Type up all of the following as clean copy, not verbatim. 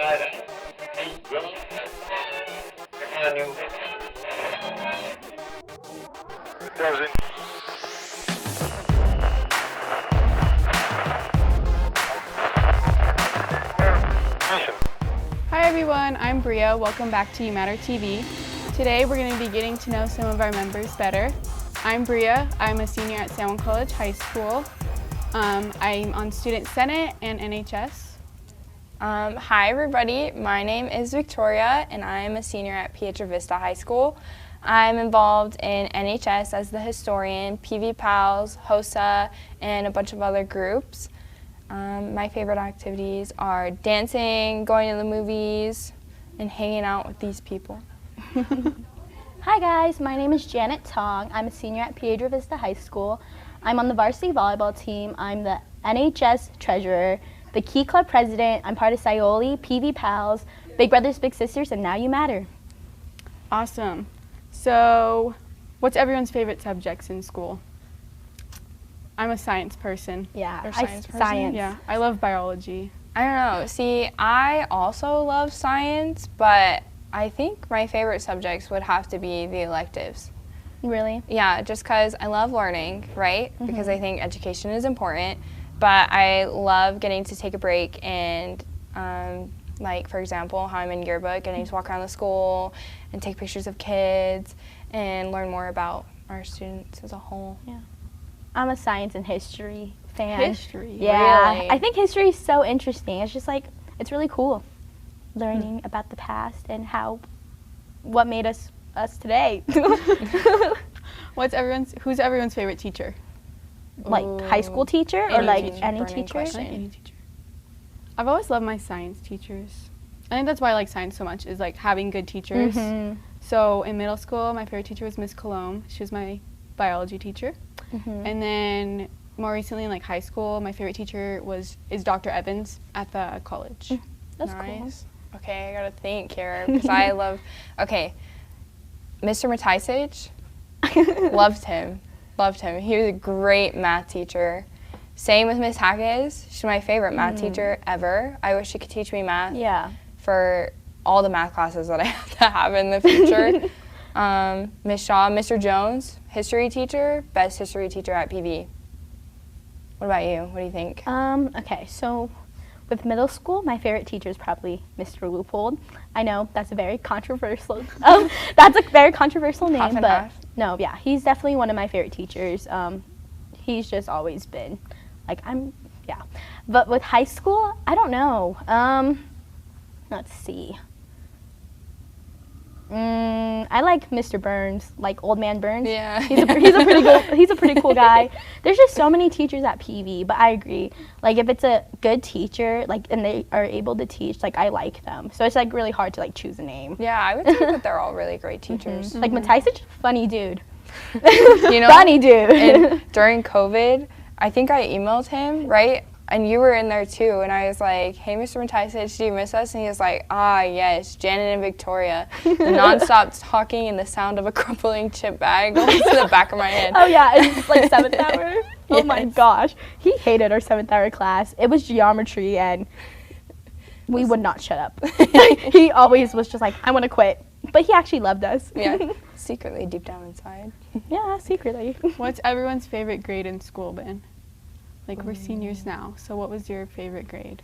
Hi everyone, I'm Bria. Welcome back to UmattR TV. Today we're going to be getting to know some of our members better. I'm Bria. I'm a senior at San Juan College High School. I'm on Student Senate and NHS. Hi everybody, my name is Victoria and I'm a senior at Piedra Vista High School. I'm involved in NHS as the historian, PV Pals, HOSA, and a bunch of other groups. My favorite activities are dancing, going to the movies, and hanging out with these people. Hi guys, my name is Tong. I'm a senior at Piedra Vista High School. I'm on the varsity volleyball team. I'm the NHS treasurer, the Key Club president. I'm part of Scioli, PV Pals, Big Brothers Big Sisters, and now you matter. Awesome. So, what's everyone's favorite subjects in school? I'm a science person. Yeah, Science. Yeah, I love biology. I don't know. See, I also love science, but I think my favorite subjects would have to be the electives. Really? Yeah, just because I love learning, right? Mm-hmm. Because I think education is important, but I love getting to take a break and, like, for example, how I'm in yearbook, getting to walk around the school and take pictures of kids and learn more about our students as a whole. Yeah. I'm a science and history fan. History? Yeah. Really? I think history is so interesting. It's just like, it's really cool learning about the past and what made us today. Who's everyone's favorite teacher? Like high school teacher or like any burning teacher? question. Any teacher. I've always loved my science teachers. I think that's why I like science so much, is like having good teachers. Mm-hmm. So in middle school, my favorite teacher was Miss Colombe. She was my biology teacher. Mm-hmm. And then more recently in like high school, my favorite teacher is Dr. Evans at the college. That's Nice. Okay, I gotta think here because I love. Okay, Mr. Matisage, loved him. He was a great math teacher. Same with Miss Hackes. She's my favorite math teacher ever. I wish she could teach me math. Yeah. For all the math classes that I have to have in the future. Miss Shaw, Mr. Jones, history teacher, best history teacher at PV. What about you? What do you think? Okay, so with middle school, my favorite teacher is probably Mr. Loopold. I know that's a very controversial. That's a very controversial name, Half and but half. no, yeah, he's definitely one of my favorite teachers. He's just always been like yeah. But with high school, I don't know. Let's see. I like Mr. Burns, like Old Man Burns. Yeah. He's a pretty cool guy. There's just so many teachers at PV, but I agree. Like if it's a good teacher, like and they are able to teach, like I like them. So it's like really hard to like choose a name. Yeah, I would say that they're all really great teachers. Like Matisage, funny dude. You know, Funny dude. and during COVID, I think I emailed him, right? And you were in there too, and I was like, hey, Mr. Matisage, do you miss us? And he was like, ah, yes, Janet and Victoria. The nonstop talking and the sound of a crumpling chip bag going to the back of my head. Oh yeah, it's like 7th hour. Oh my Yes. gosh. He hated our 7th hour class. It was geometry and we would not shut up. He always was just like, I want to quit. But he actually loved us. Yeah, secretly deep down inside. Yeah, secretly. What's everyone's favorite grade in school been? Like we're seniors now, so what was your favorite grade?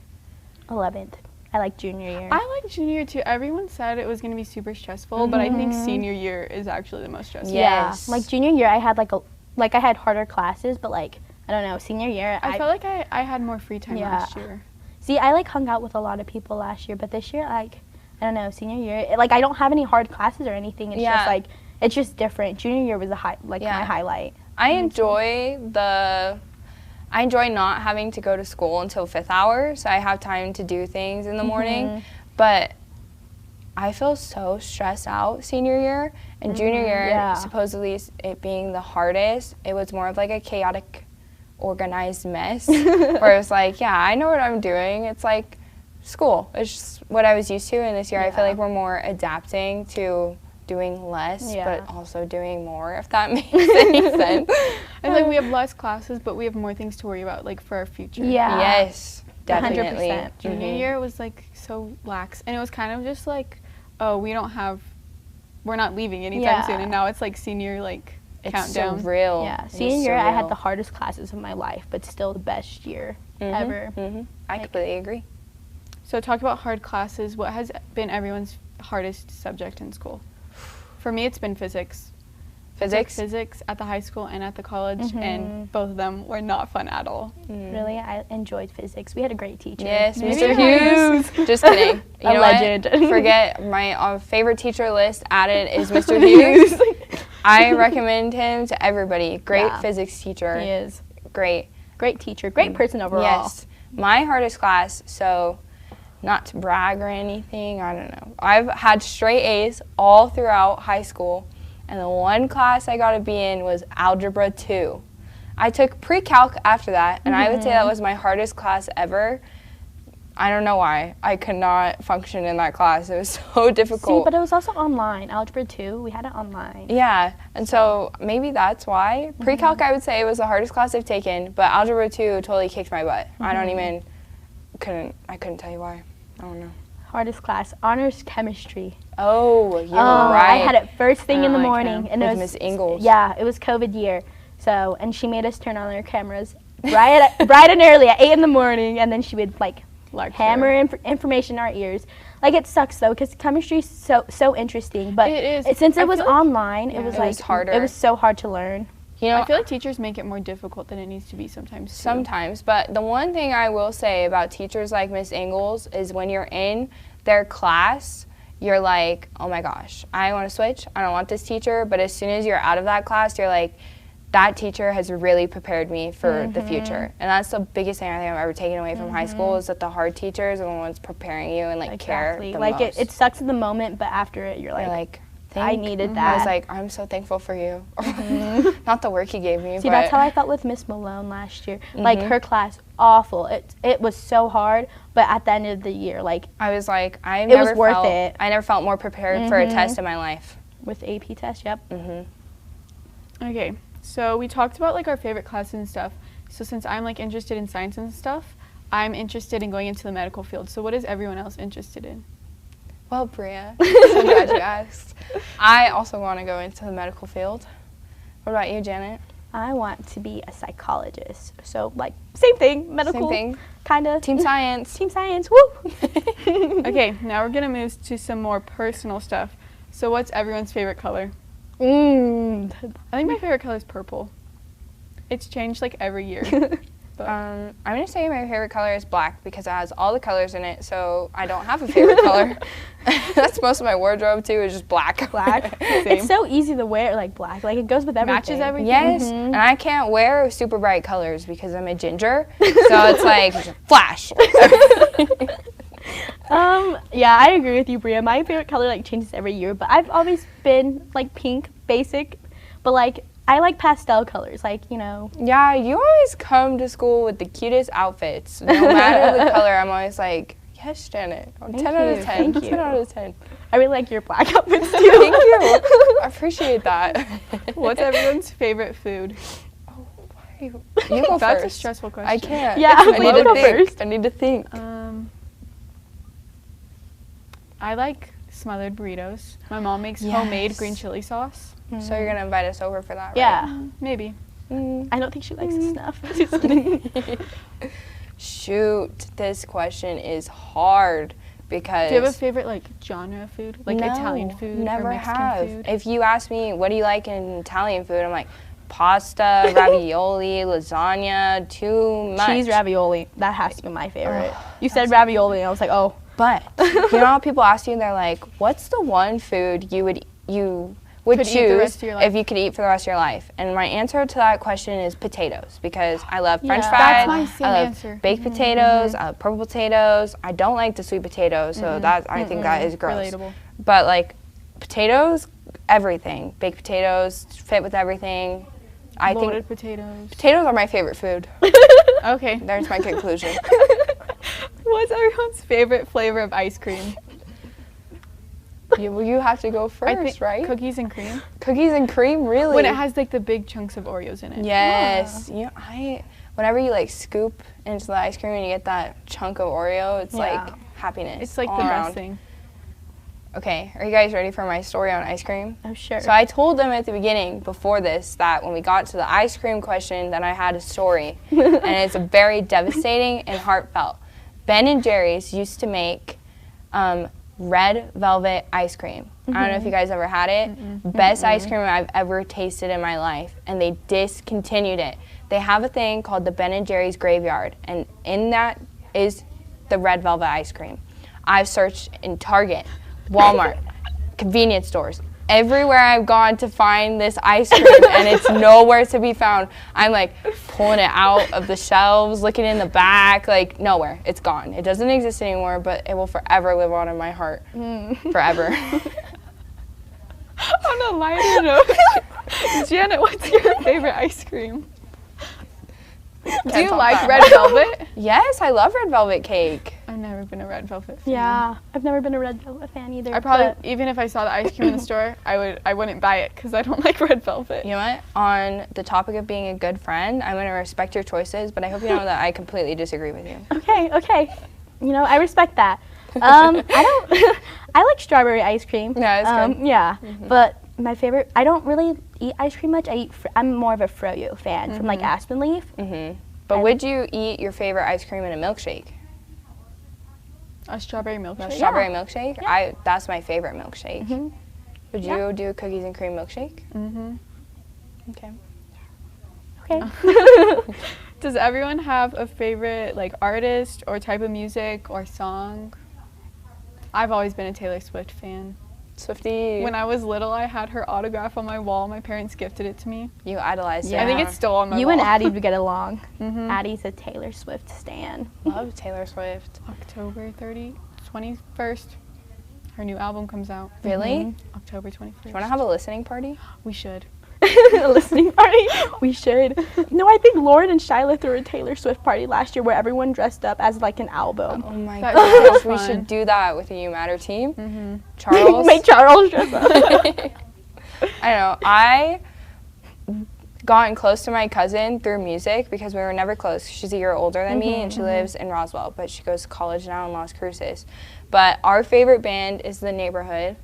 11th. I like junior year. I like junior year too. Everyone said it was going to be super stressful, but I think senior year is actually the most stressful. Yes. Yeah. Like junior year, I had I had harder classes, but like I don't know, senior year. I felt like I had more free time last year. See, I like hung out with a lot of people last year, but this year, like I don't know, senior year, like I don't have any hard classes or anything. It's just like it's just different. Junior year was my highlight. I enjoy not having to go to school until 5th hour, so I have time to do things in the morning. But I feel so stressed out senior year, and junior year, supposedly it being the hardest, it was more of like a chaotic, organized mess, where it was like, yeah, I know what I'm doing. It's like school. It's just what I was used to, and this year I feel like we're more adapting to doing less, but also doing more, if that makes any sense. I feel like we have less classes, but we have more things to worry about, like for our future. Yeah. Yes. Definitely. 100%. Junior year was like so lax, and it was kind of just like, oh, we're not leaving anytime soon, and now it's like senior It's countdown. so real. Yeah, senior year I had the hardest classes of my life, but still the best year ever. I completely agree. So talk about hard classes. What has been everyone's hardest subject in school? For me, it's been physics. Physics at the high school and at the college, and both of them were not fun at all. Really, I enjoyed physics. We had a great teacher. Yes, Maybe Mr. Hughes. Just kidding. You know legend. What? Forget my favorite teacher list added is Mr. Hughes. I recommend him to everybody. Great physics teacher. He is. Great. Great teacher. Great person overall. Yes. My hardest class, so not to brag or anything, I don't know. I've had straight A's all throughout high school, and the one class I got a B in was Algebra 2. I took pre-calc after that, and I would say that was my hardest class ever. I don't know why. I could not function in that class. It was so difficult. See, but it was also online. Algebra 2, we had it online. Yeah, and so maybe that's why. Pre-calc, I would say, was the hardest class I've taken, but Algebra 2 totally kicked my butt. I couldn't tell you why. I don't know. Hardest class, honors chemistry. Oh, you're right. I had it first thing in the like morning. And it With was Miss Ingalls. Yeah, it was COVID year. So, and she made us turn on our cameras bright and early at 8 in the morning, and then she would hammer information in our ears. Like, it sucks though, because chemistry is so interesting. But It is. since it was online, it was harder. It was so hard to learn. You know, I feel like teachers make it more difficult than it needs to be sometimes. Sometimes, but the one thing I will say about teachers like Miss Ingalls is when you're in their class, you're like, oh my gosh, I want to switch. I don't want this teacher. But as soon as you're out of that class, you're like, that teacher has really prepared me for the future. And that's the biggest thing I think I've ever taken away from high school is that the hard teachers are the ones preparing you and care the most. It sucks in the moment, but after it, you're like I needed that. I was like, I'm so thankful for you. Not the work you gave me. See, that's how I felt with Miss Malone last year. Like, her class, awful. It was so hard, but at the end of the year, I was like, I never felt more prepared for a test in my life. With AP test, yep. Okay, so we talked about our favorite classes and stuff. So since I'm interested in science and stuff, I'm interested in going into the medical field. So what is everyone else interested in? Well, Bria, so glad you asked. I also want to go into the medical field. What about you, Janet? I want to be a psychologist. So, same thing, medical. Same thing. Kind of. Team science. Team science, woo! Okay, now we're going to move to some more personal stuff. So what's everyone's favorite color? I think my favorite color is purple. It's changed every year. I'm going to say my favorite color is black because it has all the colors in it, so I don't have a favorite color. That's most of my wardrobe, too, is just black. Black. It's so easy to wear, black. It goes with everything. Matches everything. Yes, and I can't wear super bright colors because I'm a ginger, so it's flash. Yeah, I agree with you, Bria. My favorite color, changes every year, but I've always been, pink, basic, but, I like pastel colors, Yeah, you always come to school with the cutest outfits. No matter the color, I'm always like, yes, Janet. 10 out of 10. Thank you. 10 out of 10. I really like your black outfits, too. Thank you. I appreciate that. What's everyone's favorite food? Oh, you go That's first. a stressful question. I can't. Yeah, I need to go think. first. I need to think. I like smothered burritos. My mom makes homemade green chili sauce. So you're going to invite us over for that, right? Yeah. Maybe. I don't think she likes snuff. Shoot, this question is hard because... Do you have a favorite genre of food? Italian food never or Mexican have. food? If you ask me, what do you like in Italian food? I'm like, pasta, ravioli, lasagna, too much. Cheese ravioli. That has to be my favorite. You said ravioli, and I was like, oh. But you know how people ask you, and they're like, what's the one food you would choose if you could eat for the rest of your life? And my answer to that question is potatoes, because I love French fries. That's my same I love answer. baked potatoes, purple potatoes. I don't like the sweet potatoes, so I think that is gross. Relatable. But potatoes, everything. Baked potatoes fit with everything. I think potatoes are my favorite food. Okay. There's my conclusion. What's everyone's favorite flavor of ice cream? You have to go first, right? Cookies and cream. Cookies and cream, really? When it has the big chunks of Oreos in it. Yes. Yeah. whenever you like scoop into the ice cream and you get that chunk of Oreo, it's like happiness. It's like all the around. best thing. Okay, are you guys ready for my story on ice cream? Oh, sure. So I told them at the beginning, before this, that when we got to the ice cream question, that I had a story. And it's very devastating and heartfelt. Ben & Jerry's used to make red velvet ice cream. I don't know if you guys ever had it. Best ice cream I've ever tasted in my life. And they discontinued it. They have a thing called the Ben & Jerry's Graveyard. And in that is the red velvet ice cream. I've searched in Target, Walmart, convenience stores, everywhere I've gone to find this ice cream, and it's nowhere to be found. I'm like pulling it out of the shelves, looking in the back, like nowhere. It's gone. It doesn't exist anymore, but it will forever live on in my heart. Forever. On a lighter note, Janet, what's your favorite ice cream? Do you like red velvet? Yes, I love red velvet cake. I've never been a red velvet fan. Yeah, I've never been a red velvet fan either. I probably, even if I saw the ice cream in the store, I wouldn't buy it because I don't like red velvet. You know what? On the topic of being a good friend, I'm going to respect your choices, but I hope you know that I completely disagree with you. Okay. You know, I respect that. I like strawberry ice cream. Yeah, it's good. Yeah, but my favorite, I don't really eat ice cream much. I'm more of a froyo fan from like Aspen Leaf. But would you eat your favorite ice cream in a milkshake? A strawberry milkshake? A strawberry milkshake? Yeah. That's my favorite milkshake. Would you do a cookies and cream milkshake? Okay. Does everyone have a favorite like artist or type of music or song? I've always been a Taylor Swift fan. Swiftie. When I was little, I had her autograph on my wall. My parents gifted it to me. You idolized her. I think it's still on my wall. You and Addie would get along. Addie's a Taylor Swift stan. Love Taylor Swift. October 21st, her new album comes out. Really? October 21st. Do you want to have a listening party? We should. A listening party? We should. No, I think Lauren and Shyla threw a Taylor Swift party last year where everyone dressed up as like an album. Oh my That gosh, we fun. should do that with the UmattR team. Charles. Make Charles dress up. I don't know. I gotten close to my cousin through music because we were never close. She's a year older than me, and she lives in Roswell, but she goes to college now in Las Cruces. But our favorite band is The Neighborhood.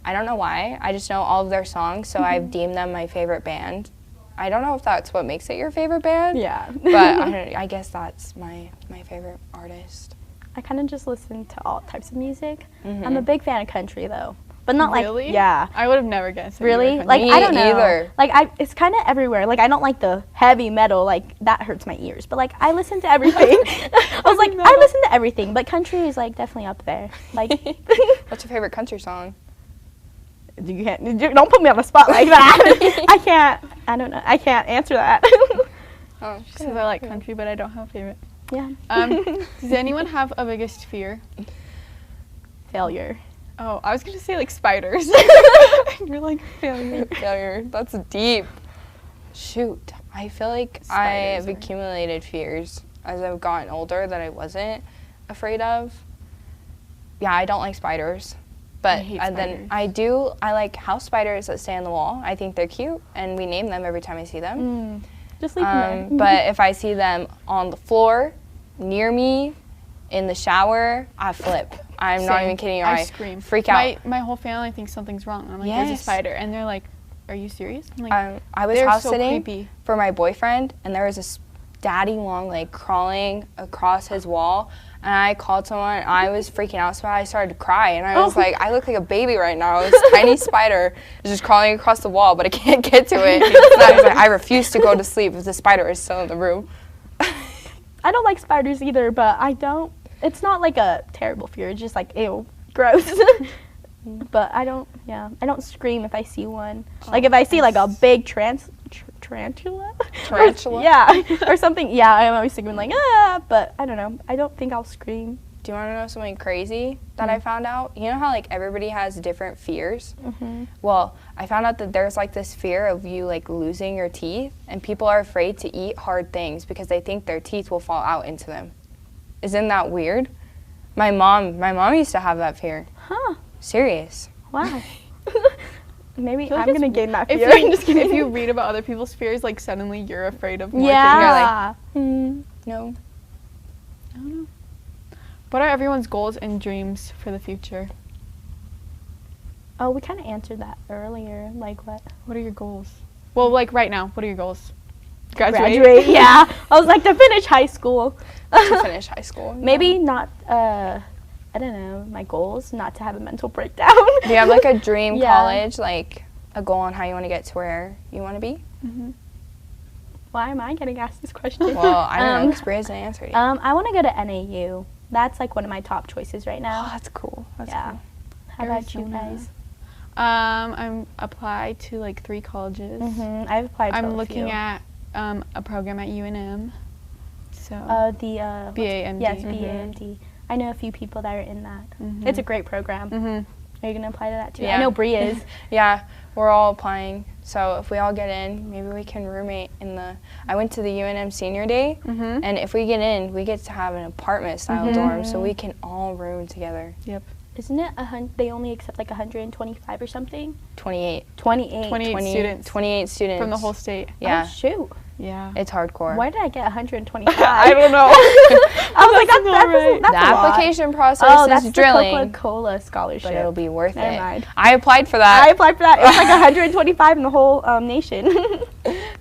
I don't know why. I just know all of their songs, so I've deemed them my favorite band. I don't know if that's what makes it your favorite band. Yeah. But I guess that's my favorite artist. I kind of just listen to all types of music. I'm a big fan of country though, but not Really? like yeah. I would have never guessed. that you Really? were Like country. I don't know. either. Like it's kind of everywhere. Like I don't like the heavy metal. Like that hurts my ears. But like I listen to everything. I was like I listen to everything, but country is like definitely up there. Like What's your favorite country song? don't put me on the spot like that. I can't. I don't know. I can't answer that. Oh, She says I like country, but I don't have a favorite. Yeah. Does anyone have a biggest fear? Failure. Oh, I was gonna say like spiders. You're like failure. Failure. That's deep. Shoot. I feel like I have accumulated fears as I've gotten older that I wasn't afraid of. Yeah, I don't like spiders. But I hate then spiders. I like house spiders that stay on the wall. I think they're cute, and we name them every time I see them. Just leave them there. But if I see them on the floor, near me, in the shower, I flip. I'm not Same. even kidding you. I scream. Freak out. My whole family thinks something's wrong. I'm like, there's a Yes. spider, and they're like, "Are you serious?" I'm like, I was they're house so sitting creepy. for my boyfriend, and there was this daddy long leg crawling across his wall, and I called someone, and I was freaking out, so I started to cry, and I was like, I look like a baby right now. This tiny spider is just crawling across the wall, but I can't get to it. And I was like, I refuse to go to sleep if the spider is still in the room. I don't like spiders either, but I don't. It's not like a terrible fear. It's just like ew, gross. But I don't. Yeah, I don't scream if I see one. Like if I see like a big tarantula. Tarantula? Yeah, or something. Yeah, I'm always thinking like ah. But I don't know. I don't think I'll scream. Do you want to know something crazy that I found out? You know how like everybody has different fears? Well, I found out that there's like this fear of you like losing your teeth, and people are afraid to eat hard things because they think their teeth will fall out into them. Isn't that weird? My mom used to have that fear. Huh. Serious. Wow. maybe like I'm going to gain that fear. If you read about other people's fears, like suddenly you're afraid of more things. Yeah. You're like, no. I don't know. What are everyone's goals and dreams for the future? Oh, we kind of answered that earlier. Like what? What are your goals? Well, like right now, what are your goals? Graduate. Yeah. I was like, to finish high school. To finish high school. Maybe not, I don't know, my goals, not to have a mental breakdown. Do you have like a dream college, like a goal on how you want to get to where you want to be? Mm-hmm. Why am I getting asked this question? Well, I don't know, because Bria hasn't answered it. I want to go to NAU. That's like one of my top choices right now. Oh, that's cool. That's cool. How about you guys? I'm applied to like 3 colleges. I've applied to I'm a looking few. at a program at UNM. So BAMD. Yes, Mm-hmm. BAMD. I know a few people that are in that. It's a great program. Are you going to apply to that too? Yeah. I know Bria is. Yeah, we're all applying. So if we all get in, maybe we can roommate in the... I went to the UNM senior day, and if we get in, we get to have an apartment-style dorm, so we can all room together. Yep. Isn't it they only accept like 125 or something? 28. 28. 28 students. 28 students. From the whole state. Yeah. Oh, shoot. Yeah. It's hardcore. Why did I get 125? I don't know. I was like, that's the a lot. application process that's is drilling. the Coca-Cola scholarship. But it'll be worth Never it. mind. I applied for that. I applied for that. It was like 125 in the whole nation.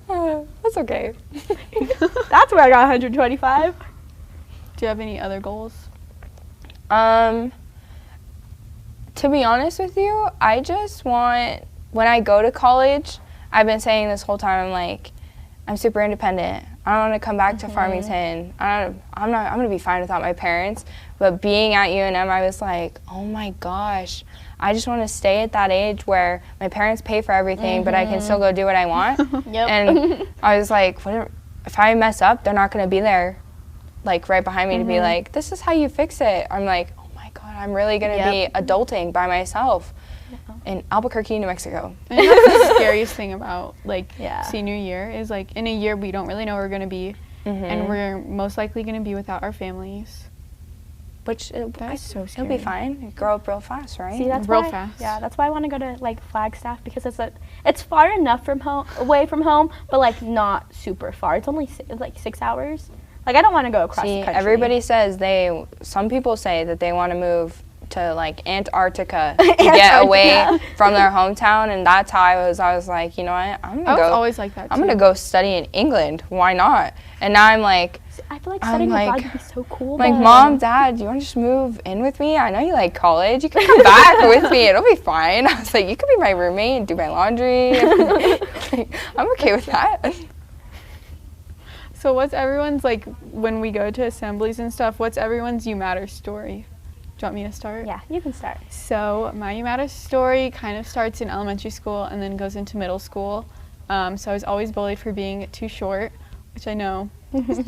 That's okay. That's where I got 125. Do you have any other goals? To be honest with you, I just want, when I go to college, I've been saying this whole time, I'm like, I'm super independent. I don't want to come back to Farmington. I'm going to be fine without my parents. But being at UNM, I was like, oh my gosh, I just want to stay at that age where my parents pay for everything, but I can still go do what I want. And I was like, if I mess up, they're not going to be there, like right behind me to be like, this is how you fix it. I'm like, oh my God, I'm really going to be adulting by myself in Albuquerque, New Mexico. And that's the scariest thing about like senior year is like in a year we don't really know where we're going to be, and we're most likely going to be without our families. Which that's so scary. It'll be fine. You grow up real fast, right? See, that's real why, fast. Yeah, that's why I want to go to like Flagstaff, because it's far enough from home, away from home, but like not super far. It's only like 6 hours. Like I don't want to go across the country. Everybody says some people say that they want to move to like Antarctica to get away from their hometown, and that's how I was like, you know what, I was always like that too. I'm gonna go study in England. Why not? And now I'm like, I feel like studying abroad would be so cool. Like, Mom, Dad, do you want to just move in with me? I know you like college. You can come back with me. It'll be fine. I was like, you could be my roommate and do my laundry. Like, I'm okay with that. So what's everyone's, like, when we go to assemblies and stuff, what's everyone's UmattR story? Do you want me to start? Yeah, you can start. So my UmattR story kind of starts in elementary school and then goes into middle school. So I was always bullied for being too short, which I know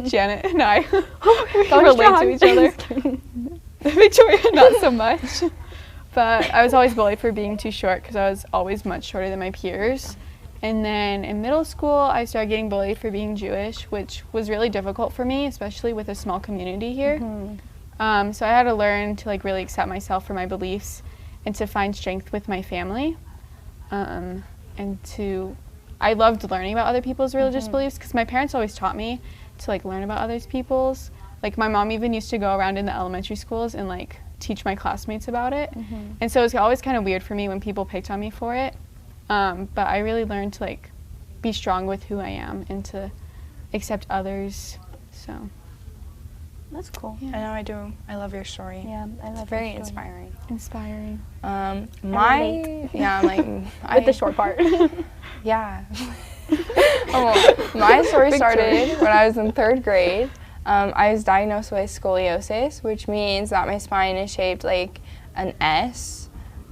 Janet and I relate to each other. Victoria, not so much. But I was always bullied for being too short because I was always much shorter than my peers. And then in middle school, I started getting bullied for being Jewish, which was really difficult for me, especially with a small community here. So I had to learn to like really accept myself for my beliefs and to find strength with my family. I loved learning about other people's religious beliefs because my parents always taught me to like learn about other people's. Like my mom even used to go around in the elementary schools and like teach my classmates about it. And so it was always kind of weird for me when people picked on me for it. But I really learned to like be strong with who I am and to accept others. So that's cool. Yeah. I know, I do. I love your story. Yeah, I love it's very your story. Inspiring. I'm like with the short part. Yeah. My story started when I was in 3rd grade. I was diagnosed with scoliosis, which means that my spine is shaped like an S,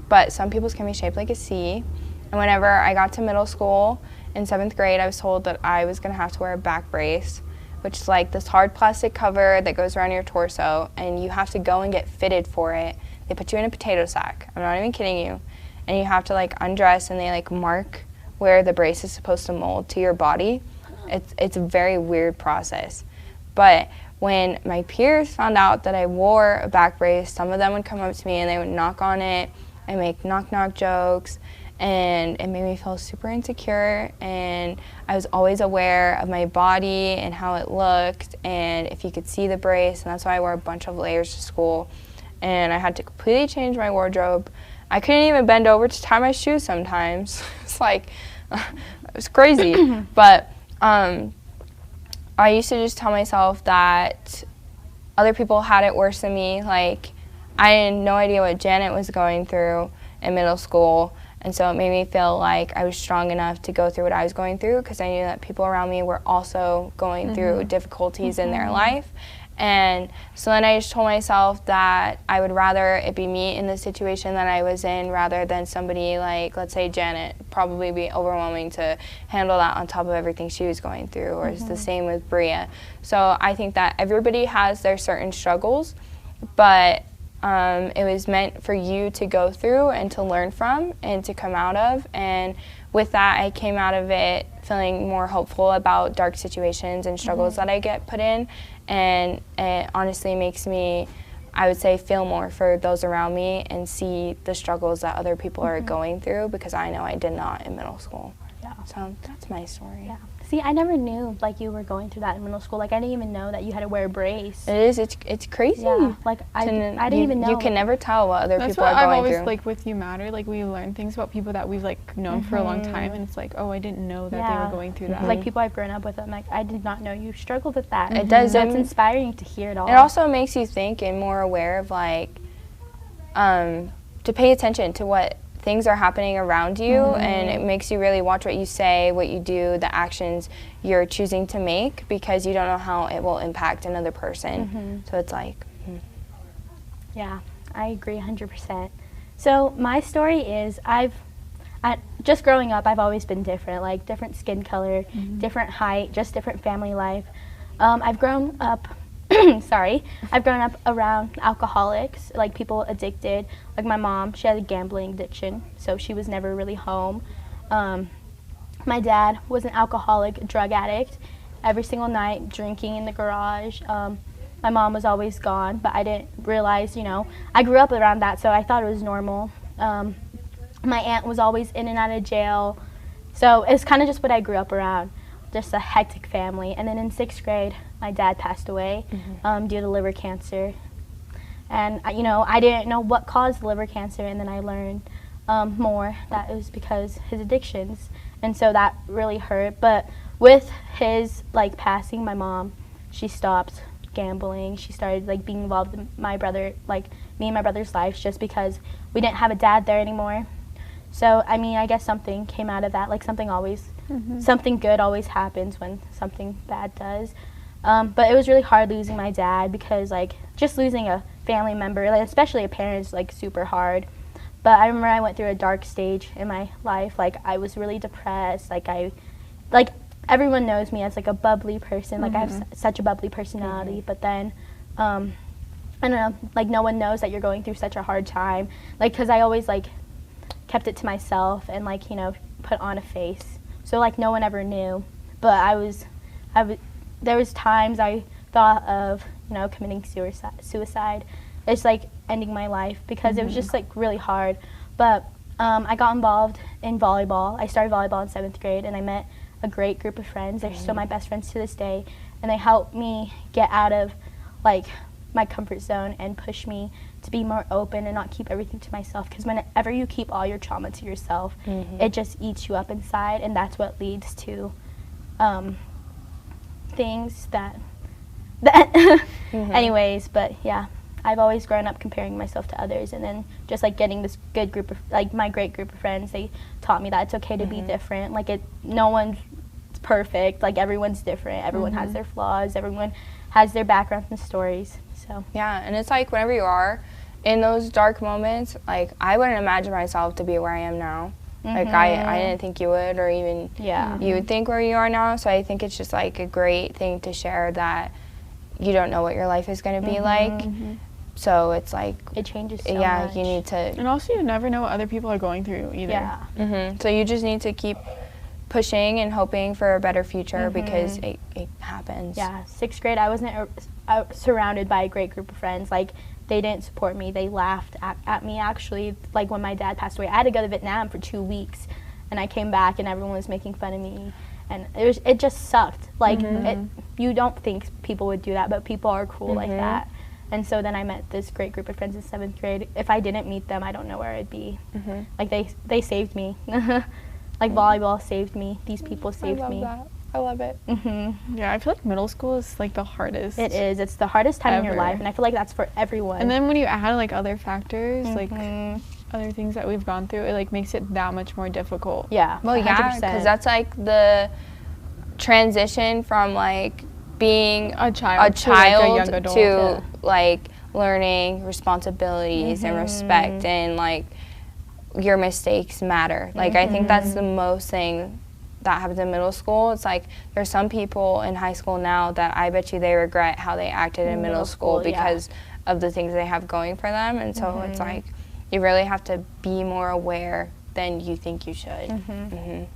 but some people's can be shaped like a C. And whenever I got to middle school in 7th grade, I was told that I was going to have to wear a back brace, which is like this hard plastic cover that goes around your torso, and you have to go and get fitted for it. They put you in a potato sack. I'm not even kidding you. And you have to like undress, and they like mark where the brace is supposed to mold to your body. It's a very weird process. But when my peers found out that I wore a back brace, some of them would come up to me and they would knock on it and make knock-knock jokes. and it made me feel super insecure, and I was always aware of my body and how it looked and if you could see the brace, and that's why I wore a bunch of layers to school, and I had to completely change my wardrobe. I couldn't even bend over to tie my shoes sometimes. It's like, it was crazy. But I used to just tell myself that other people had it worse than me. Like, I had no idea what Janet was going through in middle school, and so it made me feel like I was strong enough to go through what I was going through, because I knew that people around me were also going through difficulties in their life. And so then I just told myself that I would rather it be me in the situation that I was in rather than somebody like, let's say Janet, probably be overwhelming to handle that on top of everything she was going through, or it's the same with Bria. So I think that everybody has their certain struggles, but it was meant for you to go through and to learn from and to come out of. And with that, I came out of it feeling more hopeful about dark situations and struggles that I get put in. And it honestly makes me, I would say, feel more for those around me and see the struggles that other people are going through, because I know I did not in middle school. Yeah. So that's my story. Yeah. See, I never knew, like, you were going through that in middle school. Like, I didn't even know that you had to wear a brace. It is. It's crazy. Yeah. Like, I didn't even know. You can never tell what other people are going through. That's what I've always, like, with UmattR, like, we learn things about people that we've, like, known for a long time, and it's like, oh, I didn't know that they were going through that. Like, people I've grown up with, I'm like, I did not know you struggled with that. It does. So it's inspiring to hear it all. It also makes you think and more aware of, like, to pay attention to what things are happening around you, and it makes you really watch what you say, what you do, the actions you're choosing to make, because you don't know how it will impact another person. So it's like, Yeah, I agree 100%. So my story is, just growing up, I've always been different, like different skin color, different height, just different family life. I've grown up I've grown up around alcoholics, like people addicted. Like my mom, she had a gambling addiction, so she was never really home. My dad was an alcoholic, drug addict, every single night drinking in the garage. My mom was always gone, but I didn't realize, I grew up around that, so I thought it was normal. My aunt was always in and out of jail, so it's kind of just what I grew up around. Just a hectic family. And then in 6th grade, my dad passed away due to liver cancer. And, I didn't know what caused liver cancer, and then I learned more that it was because his addictions. And so that really hurt. But with his, passing, my mom, she stopped gambling. She started, being involved in my brother, me and my brother's lives, just because we didn't have a dad there anymore. So, I guess something came out of that, something always, something good always happens when something bad does. But it was really hard losing my dad, because, just losing a family member, especially a parent, is, super hard. But I remember I went through a dark stage in my life. I was really depressed. Everyone knows me as, a bubbly person. I have such a bubbly personality. But then, I don't know, no one knows that you're going through such a hard time. Because I always, kept it to myself and put on a face, so no one ever knew. But there was times I thought of committing suicide. It's ending my life, because it was just really hard. But I got involved in volleyball. I started volleyball in 7th grade, and I met a great group of friends. They're still my best friends to this day, and they helped me get out of my comfort zone and push me to be more open and not keep everything to myself, because whenever you keep all your trauma to yourself, it just eats you up inside, and that's what leads to things that anyways. But yeah, I've always grown up comparing myself to others, and then just getting this good group of my great group of friends. They taught me that it's okay to be different. No one's perfect. Everyone's different. Everyone has their flaws. Everyone has their backgrounds and stories. So yeah, and it's whenever you are in those dark moments, I wouldn't imagine myself to be where I am now. I didn't think you would, or even you would think where you are now. So I think it's just a great thing to share, that you don't know what your life is going to be like. So it's it changes so much. You need to, and also you never know what other people are going through either. So you just need to keep pushing and hoping for a better future, because it happens. Yeah, 6th grade, I wasn't surrounded by a great group of friends. they didn't support me. They laughed at me, actually. Like, when my dad passed away, I had to go to Vietnam for 2 weeks, and I came back, and everyone was making fun of me. And it just sucked. Like, you don't think people would do that, but people are cruel like that. And so then I met this great group of friends in 7th grade. If I didn't meet them, I don't know where I'd be. Like, they saved me. Like, volleyball saved me. These people saved me. I love it. Yeah, I feel like middle school is like the hardest. It is. It's the hardest time in your life, and I feel like that's for everyone. And then when you add like other factors, like other things that we've gone through, it like makes it that much more difficult. Yeah. Well, yeah, because that's like the transition from like being a child to like a young adult. to like learning responsibilities and respect, and like your mistakes matter. Like I think that's the most thing that happens in middle school. It's like there's some people in high school now that I bet you they regret how they acted in middle school because of the things they have going for them. And so it's like you really have to be more aware than you think you should. 100%.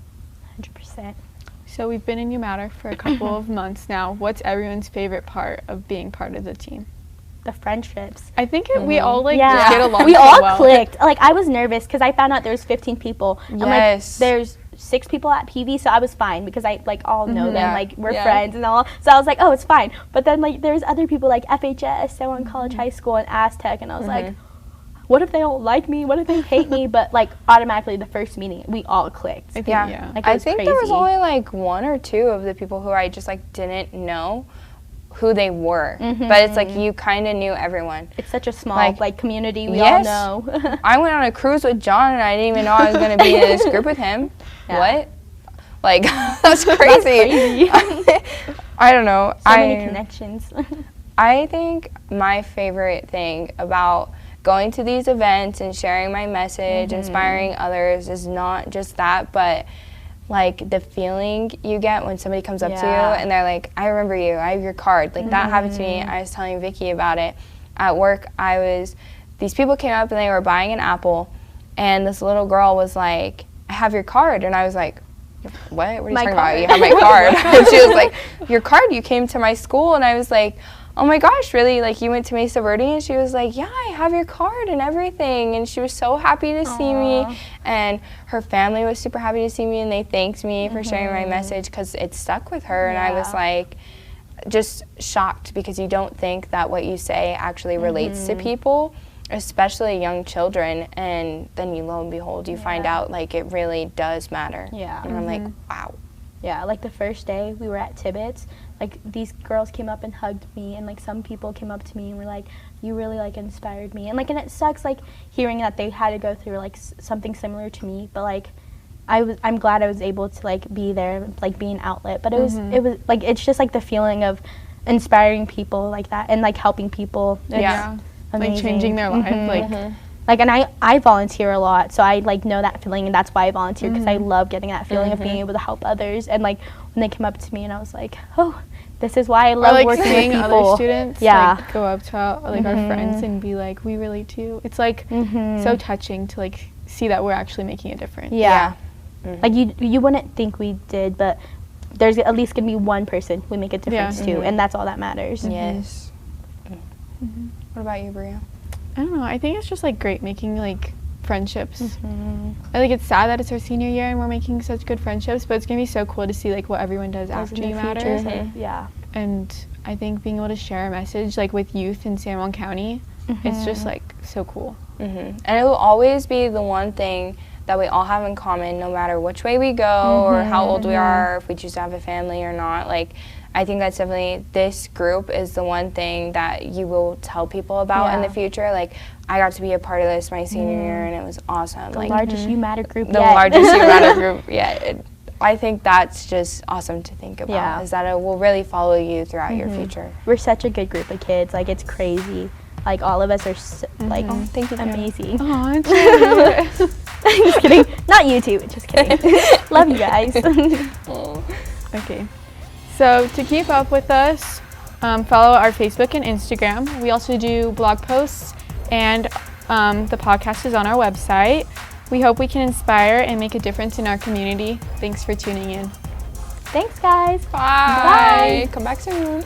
So we've been in UmattR for a couple of months now. What's everyone's favorite part of being part of the team? The friendships. I think we all like just get along we so all well. clicked. Like, I was nervous because I found out there was 15 people. And like, there's 6 people at PV, so I was fine because I like all know them. Like, we're friends and all. So I was like, oh, it's fine. But then like there's other people like FHS, San Juan College High School, and Aztec, and I was like, what if they don't like me? What if they hate me? But like automatically the first meeting, we all clicked. Like, I think there was only like 1 or 2 of the people who I just like didn't know who they were, but it's like you kind of knew everyone. It's such a small like community. We all know. I went on a cruise with John, and I didn't even know I was going to be in this group with him. What? Like, that's crazy. I don't know. So many connections. I think my favorite thing about going to these events and sharing my message, inspiring others, is not just that, but like the feeling you get when somebody comes up to you and they're like, I remember you, I have your card. Like that happened to me. I was telling Vicky about it. At work, these people came up and they were buying an apple, and this little girl was like, I have your card. And I was like, what are you talking about? You have my card. And she was like, your card, you came to my school. And I was like, oh my gosh, really? Like, you went to Mesa Verde? And she was like, yeah, I have your card and everything. And she was so happy to see me. And her family was super happy to see me, and they thanked me for sharing my message because it stuck with her. And I was like, just shocked, because you don't think that what you say actually relates to people, especially young children. And then you, lo and behold, you find out like it really does matter. And I'm like, wow. Yeah, like the first day we were at Tibbetts, like these girls came up and hugged me, and like some people came up to me and were like, you really like inspired me. And like, and it sucks like hearing that they had to go through like something similar to me, but like I'm glad I was able to like be there, like be an outlet. But it was like, it's just like the feeling of inspiring people like that and like helping people. It's amazing. Like changing their life. Like, and I volunteer a lot, so I like know that feeling, and that's why I volunteer, because I love getting that feeling of being able to help others. And like when they came up to me, and I was like, oh, this is why I love like working seeing with people. Other students like go up to like our friends and be like, we relate to you. It's like so touching to like see that we're actually making a difference. Like you wouldn't think we did, but there's at least gonna be one person we make a difference to, and that's all that matters. Yes. What about you, Bria? I don't know. I think it's just like great making like friendships. I think it's sad that it's our senior year and we're making such good friendships, but it's gonna be so cool to see like what everyone does after UmattR. And I think being able to share a message like with youth in San Juan County, it's just like so cool. And it will always be the one thing that we all have in common, no matter which way we go or how old we are, if we choose to have a family or not. Like, I think that's definitely, this group is the one thing that you will tell people about in the future. Like, I got to be a part of this my senior year, and it was awesome. The like, largest UmattR group yet. The largest UmattR group yet. I think that's just awesome to think about, is that it will really follow you throughout your future. We're such a good group of kids. Like, it's crazy. Like, all of us are like thank you, amazing. Aww, just kidding. Not you two. Just kidding. Love you guys. Okay. So to keep up with us, follow our Facebook and Instagram. We also do blog posts, and the podcast is on our website. We hope we can inspire and make a difference in our community. Thanks for tuning in. Thanks, guys. Bye. Come back soon.